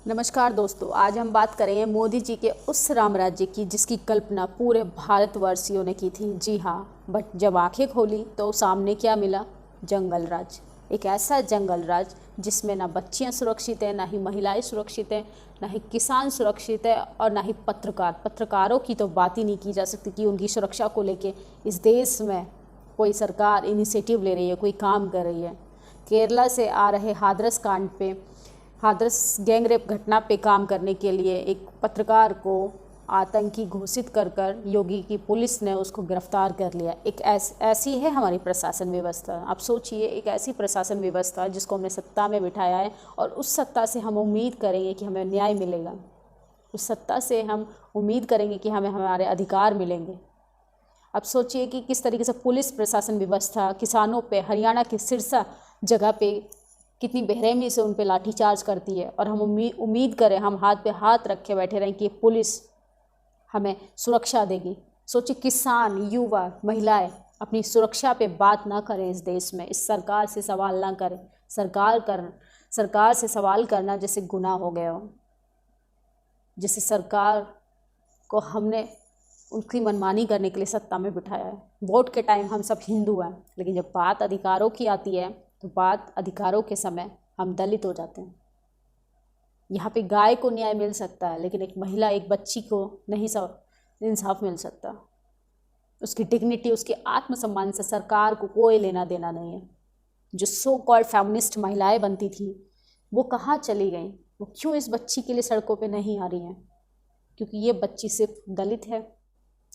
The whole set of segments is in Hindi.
नमस्कार दोस्तों, आज हम बात करेंगे मोदी जी के उस राम राज्य की जिसकी कल्पना पूरे भारतवासियों ने की थी। जी हाँ, बट जब आंखें खोली तो सामने क्या मिला? जंगल राज। एक ऐसा जंगल राज जिसमें ना बच्चियां सुरक्षित हैं, ना ही महिलाएं सुरक्षित हैं, ना ही किसान सुरक्षित है और ना ही पत्रकारों की तो बात ही नहीं की जा सकती कि उनकी सुरक्षा को लेके इस देश में कोई सरकार इनिशिएटिव ले रही है, कोई काम कर रही है। केरला से आ रहे हाथरस गैंगरेप घटना पे काम करने के लिए एक पत्रकार को आतंकी घोषित कर योगी की पुलिस ने उसको गिरफ्तार कर लिया। एक ऐसी है हमारी प्रशासन व्यवस्था। आप सोचिए, एक ऐसी प्रशासन व्यवस्था जिसको हमने सत्ता में बिठाया है और उस सत्ता से हम उम्मीद करेंगे कि हमें न्याय मिलेगा, उस सत्ता से हम उम्मीद करेंगे कि हमें हमारे अधिकार मिलेंगे। अब सोचिए कि किस तरीके से पुलिस प्रशासन व्यवस्था किसानों पे, हरियाणा की सिरसा जगह पे कितनी बेरहमी से उन पे लाठीचार्ज करती है और हम उम्मीद करें, हम हाथ पे हाथ रखे बैठे रहें कि पुलिस हमें सुरक्षा देगी। सोचिए, किसान, युवा, महिलाएं अपनी सुरक्षा पे बात ना करें इस देश में, इस सरकार से सवाल ना करें। सरकार से सवाल करना जैसे गुनाह हो गया हो, जैसे सरकार को हमने उनकी मनमानी करने के लिए सत्ता में बिठाया है। वोट के टाइम हम सब हिंदू हैं, लेकिन जब बात अधिकारों की आती है तो बात अधिकारों के समय हम दलित हो जाते हैं। यहाँ पे गाय को न्याय मिल सकता है, लेकिन एक महिला, एक बच्ची को नहीं इंसाफ मिल सकता। उसकी डिग्निटी, उसके आत्मसम्मान से सरकार को कोई लेना देना नहीं है। जो सो कॉल्ड फेमिनिस्ट महिलाएं बनती थी वो कहाँ चली गई? वो क्यों इस बच्ची के लिए सड़कों पे नहीं आ रही हैं? क्योंकि ये बच्ची सिर्फ दलित है,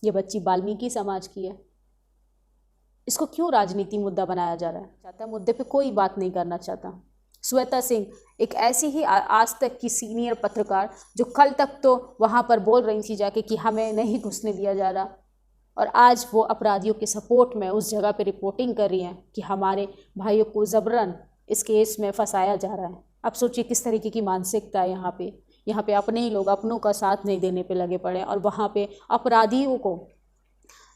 ये बच्ची वाल्मीकि समाज की है। इसको क्यों राजनीति मुद्दा बनाया जा रहा है? मुद्दे पे कोई बात नहीं करना चाहता। श्वेता सिंह एक ऐसी ही आज तक की सीनियर पत्रकार जो कल तक तो वहाँ पर बोल रही थी जाके कि हमें नहीं घुसने दिया जा रहा, और आज वो अपराधियों के सपोर्ट में उस जगह पे रिपोर्टिंग कर रही हैं कि हमारे भाइयों को जबरन इस केस में फंसाया जा रहा है। अब सोचिए किस तरीके की मानसिकता है यहाँ पे अपने ही लोग अपनों का साथ नहीं देने पे लगे पड़े, और वहाँ पे अपराधियों को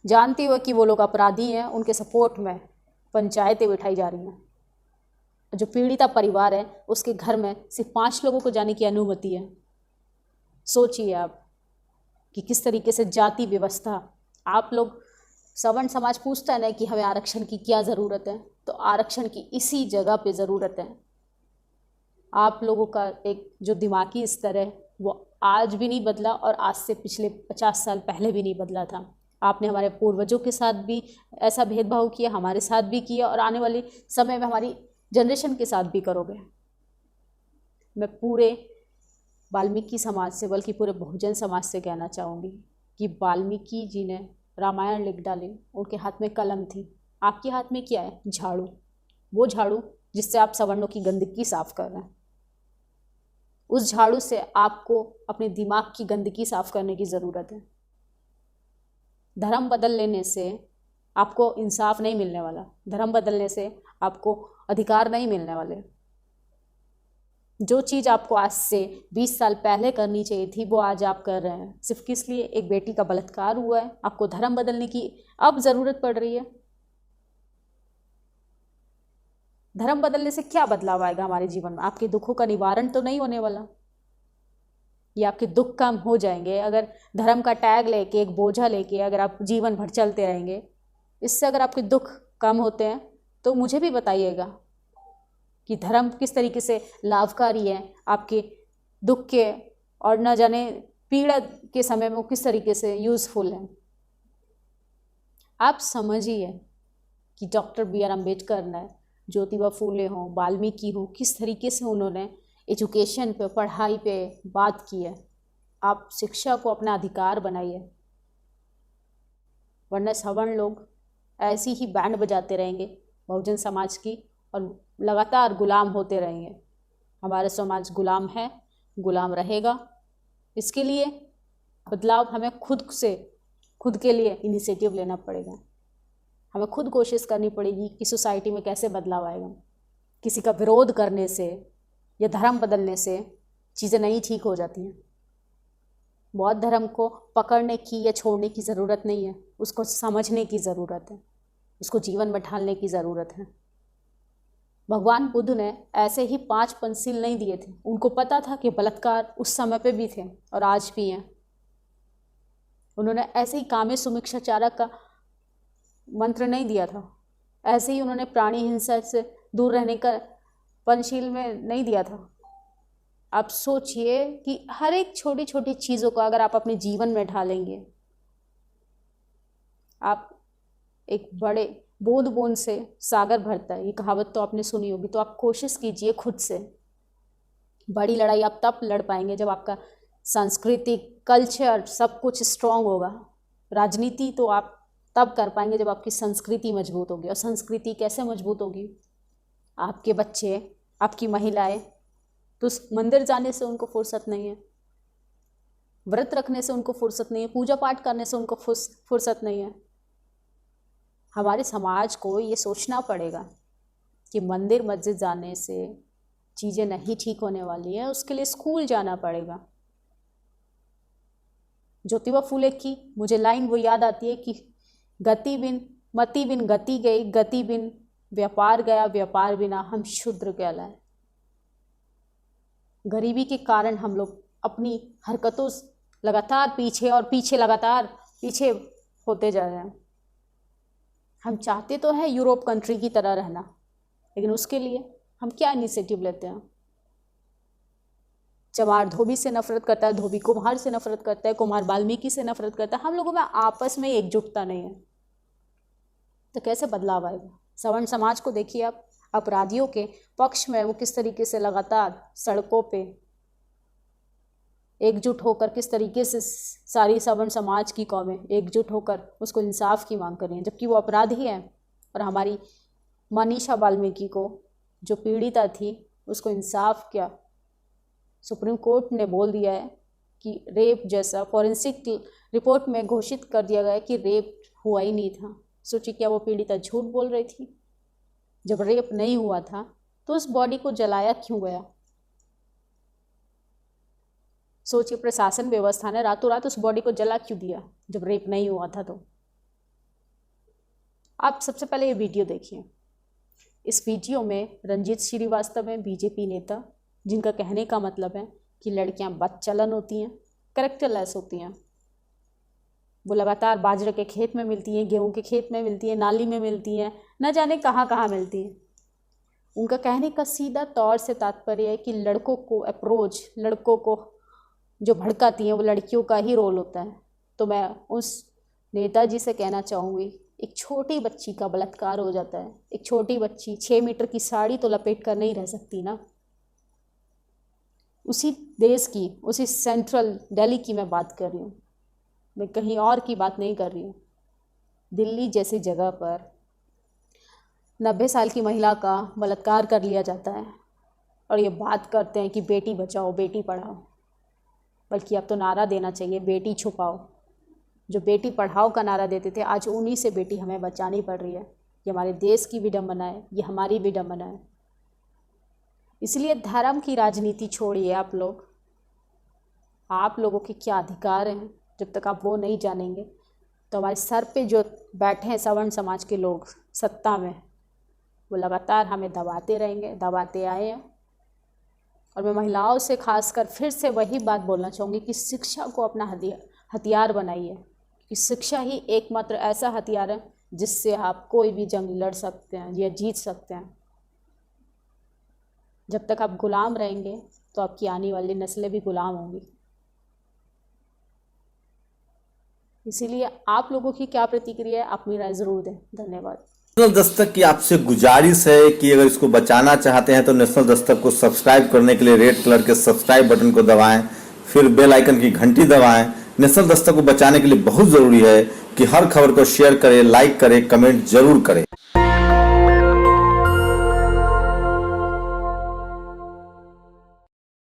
जानते हुए कि वो लोग अपराधी हैं उनके सपोर्ट में पंचायतें बिठाई जा रही हैं। जो पीड़िता परिवार है उसके घर में सिर्फ 5 लोगों को जाने की अनुमति है। सोचिए आप कि किस तरीके से जाति व्यवस्था। आप लोग, सवर्ण समाज पूछता है ना कि हमें आरक्षण की क्या ज़रूरत है, तो आरक्षण की इसी जगह पे ज़रूरत है। आप लोगों का एक जो दिमागी स्तर है वो आज भी नहीं बदला, और आज से पिछले 50 साल पहले भी नहीं बदला था। आपने हमारे पूर्वजों के साथ भी ऐसा भेदभाव किया, हमारे साथ भी किया, और आने वाले समय में हमारी जनरेशन के साथ भी करोगे। मैं पूरे वाल्मीकि समाज से, बल्कि पूरे बहुजन समाज से कहना चाहूँगी कि वाल्मीकि जी ने रामायण लिख डाली, उनके हाथ में कलम थी। आपके हाथ में क्या है? झाड़ू। वो झाड़ू जिससे आप सवर्णों की गंदगी साफ कर रहे हैं। उस झाड़ू से आपको अपने दिमाग की गंदगी साफ करने की ज़रूरत है। धर्म बदल लेने से आपको इंसाफ नहीं मिलने वाला, धर्म बदलने से आपको अधिकार नहीं मिलने वाले। जो चीज़ आपको आज से 20 साल पहले करनी चाहिए थी वो आज आप कर रहे हैं। सिर्फ किस लिए? एक बेटी का बलात्कार हुआ है, आपको धर्म बदलने की अब ज़रूरत पड़ रही है। धर्म बदलने से क्या बदलाव आएगा हमारे जीवन में? आपके दुखों का निवारण तो नहीं होने वाला, ये आपके दुख कम हो जाएंगे अगर धर्म का टैग लेके, एक बोझा लेके अगर आप जीवन भर चलते रहेंगे। इससे अगर आपके दुख कम होते हैं तो मुझे भी बताइएगा कि धर्म किस तरीके से लाभकारी है आपके दुख के, और न जाने पीड़ा के समय में वो किस तरीके से यूज़फुल है। आप समझिए कि डॉक्टर B.R. अम्बेडकर ने, ज्योतिबा फूले हों, वाल्मीकि हो, किस तरीके से उन्होंने एजुकेशन पे, पढ़ाई पे बात की है। आप शिक्षा को अपना अधिकार बनाइए, वरना सवर्ण लोग ऐसी ही बैंड बजाते रहेंगे बहुजन समाज की और लगातार गुलाम होते रहेंगे। हमारा समाज गुलाम है, गुलाम रहेगा। इसके लिए बदलाव हमें खुद के लिए इनिशिएटिव लेना पड़ेगा। हमें खुद कोशिश करनी पड़ेगी कि सोसाइटी में कैसे बदलाव आएगा। किसी का विरोध करने से या धर्म बदलने से चीज़ें नहीं ठीक हो जाती हैं। बौद्ध धर्म को पकड़ने की या छोड़ने की ज़रूरत नहीं है, उसको समझने की ज़रूरत है, उसको जीवन में ढालने की ज़रूरत है। भगवान बुद्ध ने ऐसे ही 5 पंचशील नहीं दिए थे। उनको पता था कि बलात्कार उस समय पे भी थे और आज भी हैं। उन्होंने ऐसे ही कामे सुमिक्षाचारा का मंत्र नहीं दिया था। ऐसे ही उन्होंने प्राणी हिंसा से दूर रहने का पंचशील में नहीं दिया था। आप सोचिए कि हर एक छोटी छोटी चीज़ों को अगर आप अपने जीवन में ढालेंगे, आप एक बड़े बूंद बूंद से सागर भरता है, ये कहावत तो आपने सुनी होगी। तो आप कोशिश कीजिए खुद से। बड़ी लड़ाई आप तब लड़ पाएंगे जब आपका सांस्कृतिक कल्चर सब कुछ स्ट्रांग होगा। राजनीति तो आप तब कर पाएंगे जब आपकी संस्कृति मजबूत होगी। और संस्कृति कैसे मजबूत होगी? आपके बच्चे, आपकी महिलाएं, तो उस मंदिर जाने से उनको फुर्सत नहीं है, व्रत रखने से उनको फुर्सत नहीं है, पूजा पाठ करने से उनको फुर्सत नहीं है। हमारे समाज को ये सोचना पड़ेगा कि मंदिर मस्जिद जाने से चीज़ें नहीं ठीक होने वाली हैं, उसके लिए स्कूल जाना पड़ेगा। ज्योतिबा फूले की मुझे लाइन वो याद आती है कि गति बिन मति बिन गति गई, गति बिन व्यापार गया, व्यापार बिना हम शूद्र कहलाए। गरीबी के कारण हम लोग अपनी हरकतों लगातार पीछे और पीछे लगातार पीछे होते जा रहे हैं। हम चाहते तो हैं यूरोप कंट्री की तरह रहना, लेकिन उसके लिए हम क्या इनिशिएटिव लेते हैं? चमार धोबी से नफरत करता है, धोबी कुम्हार से नफरत करता है, कुम्हार वाल्मीकि से नफरत करता है। हम लोगों में आपस में एकजुटता नहीं है, तो कैसे बदलाव आएगा? सवर्ण समाज को देखिए आप, अपराधियों के पक्ष में वो किस तरीके से लगातार सड़कों पे एकजुट होकर, किस तरीके से सारी सवर्ण समाज की कौमें एकजुट होकर उसको इंसाफ की मांग कर रही हैं, जबकि वो अपराधी हैं। और हमारी मनीषा वाल्मीकि को जो पीड़िता थी उसको इंसाफ क्या, सुप्रीम कोर्ट ने बोल दिया है कि रेप जैसा फॉरेंसिक रिपोर्ट में घोषित कर दिया गया है कि रेप हुआ ही नहीं था। सोचिए, क्या वो पीड़िता झूठ बोल रही थी? जब रेप नहीं हुआ था तो उस बॉडी को जलाया क्यों गया? सोचिए, प्रशासन व्यवस्था ने रातों रात उस बॉडी को जला क्यों दिया जब रेप नहीं हुआ था? तो आप सबसे पहले ये वीडियो देखिए। इस वीडियो में रंजीत श्रीवास्तव हैं, बीजेपी नेता, जिनका कहने का मतलब है कि लड़कियां बदचलन होती हैं, कैरेक्टरलेस होती हैं। वो लगातार बाजरे के खेत में मिलती हैं, गेहूं के खेत में मिलती हैं, नाली में मिलती हैं, न जाने कहाँ कहाँ मिलती हैं। उनका कहने का सीधा तौर से तात्पर्य है कि लड़कों को अप्रोच, लड़कों को जो भड़काती हैं वो लड़कियों का ही रोल होता है। तो मैं उस नेताजी से कहना चाहूँगी, एक छोटी बच्ची का बलात्कार हो जाता है। एक छोटी बच्ची 6 मीटर की साड़ी तो लपेट कर नहीं रह सकती ना। उसी देश की, उसी सेंट्रल दिल्ली की मैं बात कर रही हूँ, मैं कहीं और की बात नहीं कर रही हूँ। दिल्ली जैसी जगह पर 90 साल की महिला का बलात्कार कर लिया जाता है और ये बात करते हैं कि बेटी बचाओ, बेटी पढ़ाओ। बल्कि अब तो नारा देना चाहिए, बेटी छुपाओ। जो बेटी पढ़ाओ का नारा देते थे, आज उन्हीं से बेटी हमें बचानी पड़ रही है। ये हमारे देश की विडंबना है, ये हमारी विडंबना है। इसलिए धर्म की राजनीति छोड़िए आप लोग। आप लोगों के क्या अधिकार हैं, जब तक आप वो नहीं जानेंगे तो हमारे सर पे जो बैठे हैं सवर्ण समाज के लोग सत्ता में, वो लगातार हमें दबाते रहेंगे, दबाते आए हैं। और मैं महिलाओं से खासकर फिर से वही बात बोलना चाहूँगी कि शिक्षा को अपना हथियार बनाइए, कि शिक्षा ही एकमात्र ऐसा हथियार है जिससे आप कोई भी जंग लड़ सकते हैं या जीत सकते हैं। जब तक आप गुलाम रहेंगे तो आपकी आने वाली नस्लें भी गुलाम होंगी। इसीलिए आप लोगों की क्या प्रतिक्रिया है, आप मेरी राय जरूर दें। धन्यवाद। नेशनल दस्तक की आपसे गुजारिश है कि अगर इसको बचाना चाहते हैं तो नेशनल दस्तक को सब्सक्राइब करने के लिए रेड कलर के सब्सक्राइब बटन को दबाएं, फिर बेल आइकन की घंटी दबाएं। नेशनल दस्तक को बचाने के लिए बहुत जरूरी है कि हर खबर को शेयर करें, लाइक करें, कमेंट जरूर करें।